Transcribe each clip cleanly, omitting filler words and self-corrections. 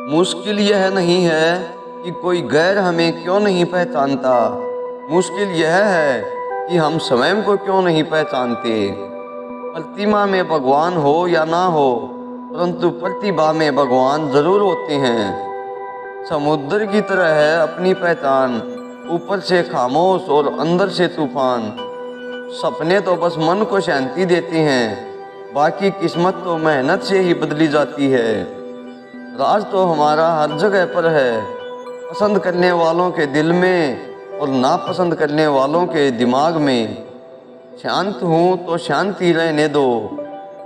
मुश्किल यह नहीं है कि कोई गैर हमें क्यों नहीं पहचानता, मुश्किल यह है कि हम स्वयं को क्यों नहीं पहचानते। प्रतिमा में भगवान हो या ना हो, परंतु प्रतिभा में भगवान जरूर होते हैं। समुद्र की तरह है अपनी पहचान, ऊपर से खामोश और अंदर से तूफान। सपने तो बस मन को शांति देते हैं, बाकी किस्मत तो मेहनत से ही बदली जाती है। राज तो हमारा हर जगह पर है, पसंद करने वालों के दिल में और नापसंद करने वालों के दिमाग में। शांत हूँ तो शांति रहने दो,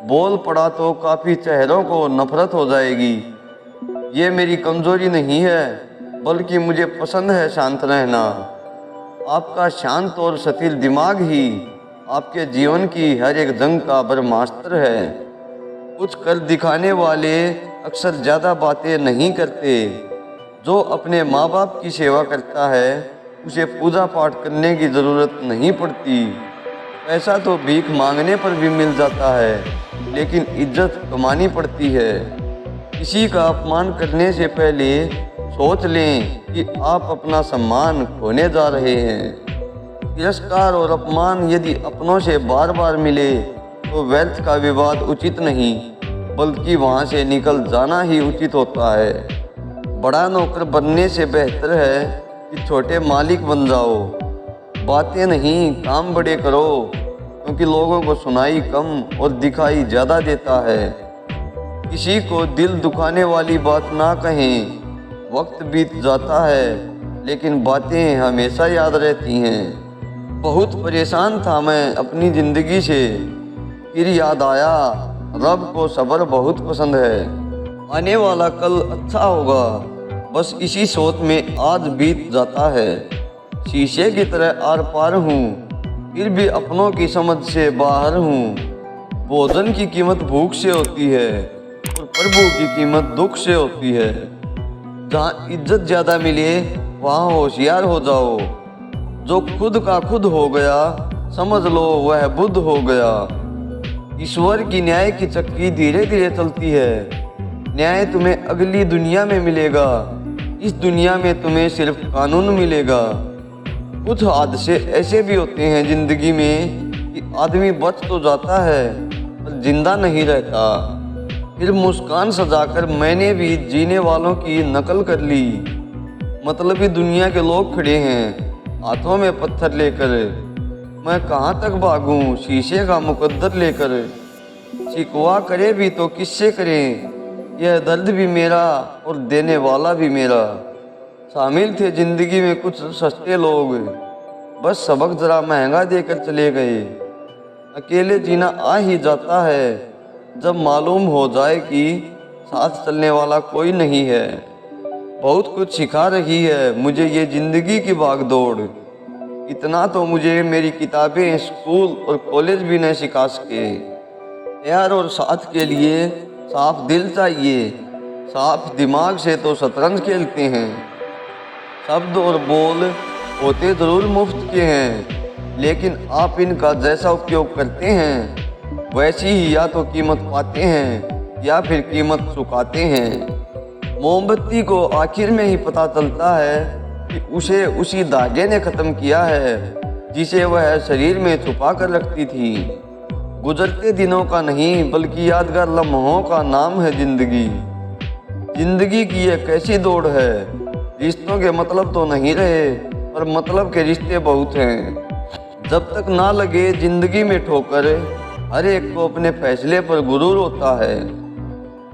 बोल पड़ा तो काफ़ी चेहरों को नफरत हो जाएगी। ये मेरी कमजोरी नहीं है, बल्कि मुझे पसंद है शांत रहना। आपका शांत और सटील दिमाग ही आपके जीवन की हर एक जंग का ब्रह्मास्त्र है। कुछ कर दिखाने वाले अक्सर ज़्यादा बातें नहीं करते। जो अपने माँ बाप की सेवा करता है, उसे पूजा पाठ करने की ज़रूरत नहीं पड़ती। पैसा तो भीख मांगने पर भी मिल जाता है, लेकिन इज्जत कमानी पड़ती है। किसी का अपमान करने से पहले सोच लें कि आप अपना सम्मान खोने जा रहे हैं। तिरस्कार और अपमान यदि अपनों से बार बार मिले तो वेल्थ का विवाद उचित नहीं, बल्कि वहाँ से निकल जाना ही उचित होता है। बड़ा नौकर बनने से बेहतर है कि छोटे मालिक बन जाओ। बातें नहीं, काम बड़े करो, क्योंकि लोगों को सुनाई कम और दिखाई ज़्यादा देता है। किसी को दिल दुखाने वाली बात ना कहें। वक्त बीत जाता है, लेकिन बातें हमेशा याद रहती हैं। बहुत परेशान था मैं अपनी ज़िंदगी से, फिर याद आया रब को सब्र बहुत पसंद है। आने वाला कल अच्छा होगा, बस इसी सोच में आज बीत जाता है। शीशे की तरह आर पार हूँ, फिर भी अपनों की समझ से बाहर हूँ। भोजन की कीमत भूख से होती है और प्रभु की कीमत दुख से होती है। जहाँ इज्जत ज़्यादा मिले वहाँ होशियार हो जाओ। जो खुद का खुद हो गया, समझ लो वह बुद्ध हो गया। ईश्वर की न्याय की चक्की धीरे धीरे चलती है। न्याय तुम्हें अगली दुनिया में मिलेगा, इस दुनिया में तुम्हें सिर्फ कानून मिलेगा। कुछ हादसे ऐसे भी होते हैं जिंदगी में कि आदमी बच तो जाता है पर जिंदा नहीं रहता। फिर मुस्कान सजाकर मैंने भी जीने वालों की नकल कर ली। मतलबी दुनिया के लोग खड़े हैं हाथों में पत्थर लेकर। मैं कहाँ तक भागूं शीशे का मुकद्दर लेकर। शिकवा करे भी तो किससे करें, यह दर्द भी मेरा और देने वाला भी मेरा। शामिल थे जिंदगी में कुछ सस्ते लोग, बस सबक जरा महंगा देकर चले गए। अकेले जीना आ ही जाता है जब मालूम हो जाए कि साथ चलने वाला कोई नहीं है। बहुत कुछ सिखा रही है मुझे ये ज़िंदगी की भागदौड़। इतना तो मुझे मेरी किताबें, स्कूल और कॉलेज भी नहीं सिखा सके। प्यार और साथ के लिए साफ दिल चाहिए, साफ दिमाग से तो शतरंज खेलते हैं। शब्द और बोल होते ज़रूर मुफ्त के हैं, लेकिन आप इनका जैसा उपयोग करते हैं वैसी ही या तो कीमत पाते हैं या फिर कीमत चुकाते हैं। मोमबत्ती को आखिर में ही पता चलता है कि उसे उसी धागे ने ख़त्म किया है जिसे वह शरीर में छुपा कर रखती थी। गुजरते दिनों का नहीं, बल्कि यादगार लम्हों का नाम है ज़िंदगी। ज़िंदगी की एक कैसी दौड़ है, रिश्तों के मतलब तो नहीं रहे पर मतलब के रिश्ते बहुत हैं। जब तक ना लगे ज़िंदगी में ठोकर, हर एक को अपने फैसले पर गुरूर होता है।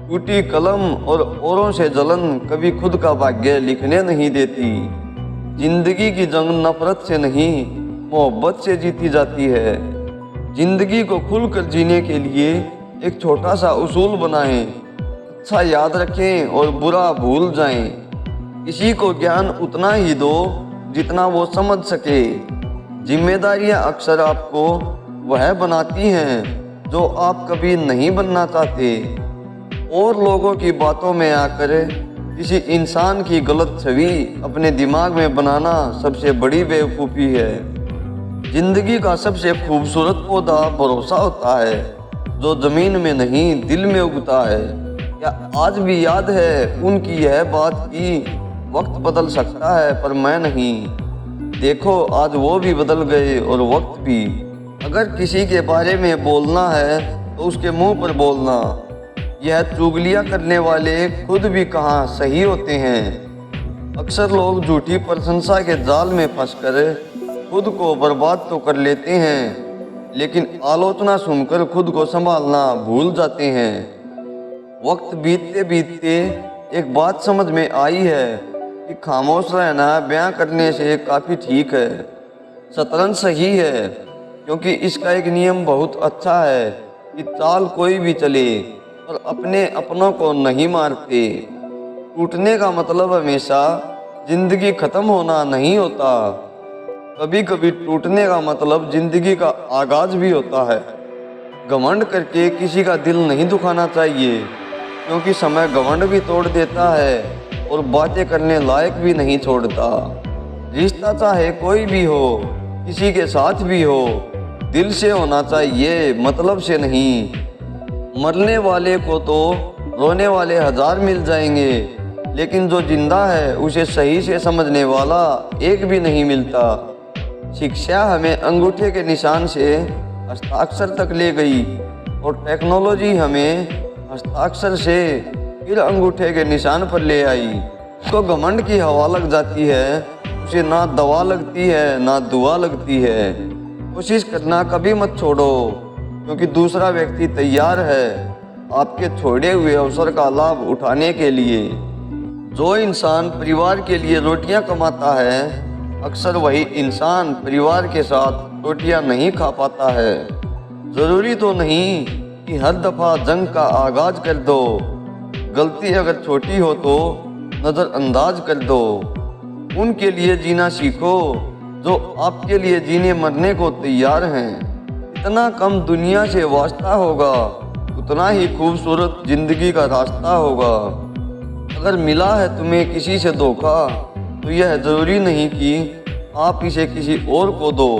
टूटी कलम और औरों से जलन कभी खुद का भाग्य लिखने नहीं देती। जिंदगी की जंग नफरत से नहीं, मोहब्बत से जीती जाती है। जिंदगी को खुलकर जीने के लिए एक छोटा सा उसूल बनाएं, अच्छा याद रखें और बुरा भूल जाएं। किसी को ज्ञान उतना ही दो जितना वो समझ सके। जिम्मेदारियां अक्सर आपको वह बनाती हैं जो आप कभी नहीं बनना चाहते। और लोगों की बातों में आकर किसी इंसान की गलत छवि अपने दिमाग में बनाना सबसे बड़ी बेवकूफ़ी है। जिंदगी का सबसे खूबसूरत पौधा भरोसा होता है, जो ज़मीन में नहीं दिल में उगता है। क्या आज भी याद है उनकी यह बात कि वक्त बदल सकता है पर मैं नहीं। देखो आज वो भी बदल गए और वक्त भी। अगर किसी के बारे में बोलना है तो उसके मुंह पर बोलना। यह चुगलियां करने वाले खुद भी कहाँ सही होते हैं। अक्सर लोग झूठी प्रशंसा के जाल में फंसकर खुद को बर्बाद तो कर लेते हैं, लेकिन आलोचना सुनकर खुद को संभालना भूल जाते हैं। वक्त बीतते बीतते एक बात समझ में आई है कि खामोश रहना बयां करने से काफ़ी ठीक है। शतरंज सही है क्योंकि इसका एक नियम बहुत अच्छा है कि चाल कोई भी चले और अपने अपनों को नहीं मारते। टूटने का मतलब हमेशा जिंदगी खत्म होना नहीं होता। कभी कभी टूटने का मतलब जिंदगी का आगाज भी होता है। घमंड करके किसी का दिल नहीं दुखाना चाहिए, क्योंकि समय घमंड भी तोड़ देता है और बातें करने लायक भी नहीं छोड़ता। रिश्ता चाहे कोई भी हो, किसी के साथ भी हो, दिल से होना चाहिए, मतलब से नहीं। मरने वाले को तो रोने वाले 1000 मिल जाएंगे, लेकिन जो जिंदा है उसे सही से समझने वाला एक भी नहीं मिलता। शिक्षा हमें अंगूठे के निशान से हस्ताक्षर तक ले गई और टेक्नोलॉजी हमें हस्ताक्षर से फिर अंगूठे के निशान पर ले आई। तो घमंड की हवा लग जाती है, उसे ना दवा लगती है ना दुआ लगती है। कोशिश करना कभी मत छोड़ो, क्योंकि दूसरा व्यक्ति तैयार है आपके छोड़े हुए अवसर का लाभ उठाने के लिए। जो इंसान परिवार के लिए रोटियां कमाता है, अक्सर वही इंसान परिवार के साथ रोटियां नहीं खा पाता है। ज़रूरी तो नहीं कि हर दफ़ा जंग का आगाज कर दो। गलती अगर छोटी हो तो नज़रअंदाज कर दो। उनके लिए जीना सीखो जो आपके लिए जीने मरने को तैयार हैं। जितना कम दुनिया से वास्ता होगा, उतना ही खूबसूरत जिंदगी का रास्ता होगा। अगर मिला है तुम्हें किसी से धोखा, तो यह ज़रूरी नहीं कि आप इसे किसी और को दो।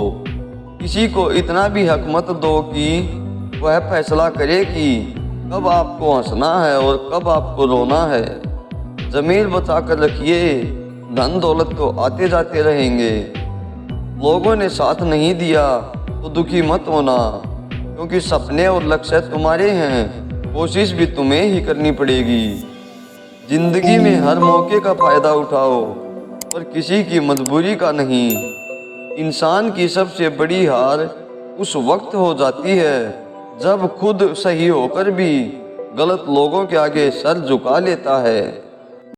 किसी को इतना भी हक मत दो कि वह फैसला करे कि कब आपको हंसना है और कब आपको रोना है। ज़मीर बचा कर रखिए, धन दौलत तो आते जाते रहेंगे। लोगों ने साथ नहीं दिया तो दुखी मत होना, क्योंकि सपने और लक्ष्य तुम्हारे हैं, कोशिश भी तुम्हें ही करनी पड़ेगी। जिंदगी में हर मौके का फ़ायदा उठाओ, पर किसी की मजबूरी का नहीं। इंसान की सबसे बड़ी हार उस वक्त हो जाती है जब खुद सही होकर भी गलत लोगों के आगे सर झुका लेता है।